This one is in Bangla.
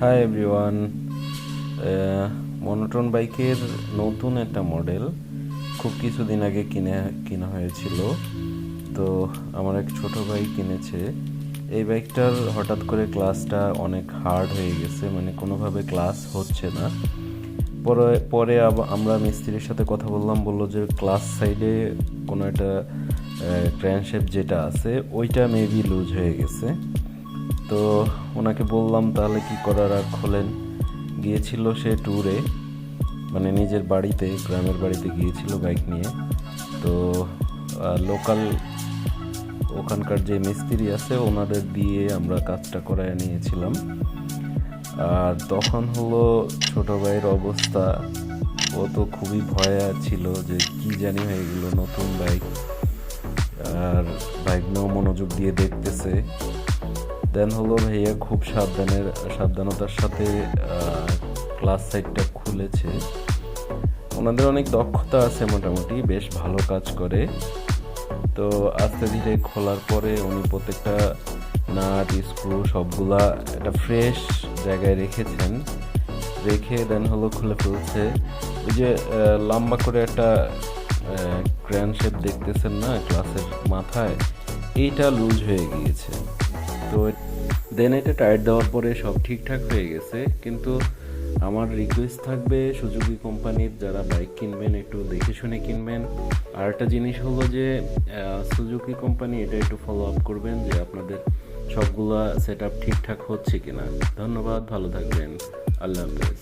Hi everyone. মনোটন বাইকের নতুন একটা মডেল খুব কিছুদিন আগে কিনা হয়েছিল। তো আমার এক ছোট ভাই কিনেছে এই বাইকটার। হঠাৎ করে ক্লাসটা অনেক হার্ড হয়ে গেছে, মানে কোনোভাবে ক্লাস হচ্ছে না। পরে পরে আমরা মিস্ত্রির সাথে কথা বললাম, বললো যে ক্লাস সাইডে কোনো একটা ক্র্যানশেফট যেটা আছে ওইটা মেবি লুজ হয়ে গেছে। তো ওনাকে বললাম তাহলে কি করার, আর খোলেন। গিয়েছিল সে ট্যুরে, মানে নিজের বাড়িতে, গ্রামের বাড়িতে গিয়েছিল বাইক নিয়ে। তো লোকাল ওখানকার যে মিস্ত্রি আছে ওনাদের দিয়ে আমরা কাজটা করায় নিয়েছিলাম। আর তখন হলো ছোট ভাইয়ের অবস্থা, ও তো খুবই ভয়ে ছিল যে কি জানি হয়ে গেল, নতুন বাইক। আর বাইক নিয়েও মনোযোগ দিয়ে দেখতেছে। দেন হলো ভাইয়া খুব সাবধানতার সাথে ক্লাস সাইডটা খুলেছে। ওনাদের অনেক দক্ষতা আছে, মোটামুটি বেশ ভালো কাজ করে। তো আস্তে ধীরে খোলার পরে উনি প্রত্যেকটা নাট স্ক্রু সবগুলা একটা ফ্রেশ জায়গায় রেখেছেন, রেখে দেন হলো খুলে ফেলছে। ওই যে লম্বা করে একটা ক্র্যান শেপ দেখতেছেন না ক্লাসের মাথায়, এইটা লুজ হয়ে গিয়েছে। তো দেন এটা টায়ার দেওয়ার পরে সব ঠিকঠাক হয়ে গেছে। কিন্তু আমার রিকোয়েস্ট থাকবে সুজুকি কোম্পানির যারা বাইক কিনবেন একটু দেখে শুনে কিনবেন। আর একটা জিনিস হলো যে সুজুকি কোম্পানি এটা একটু ফলো আপ করবেন যে আপনাদের সবগুলা সেট আপ ঠিকঠাক হচ্ছে কিনা। ধন্যবাদ, ভালো থাকবেন, আল্লাহ হাফেজ।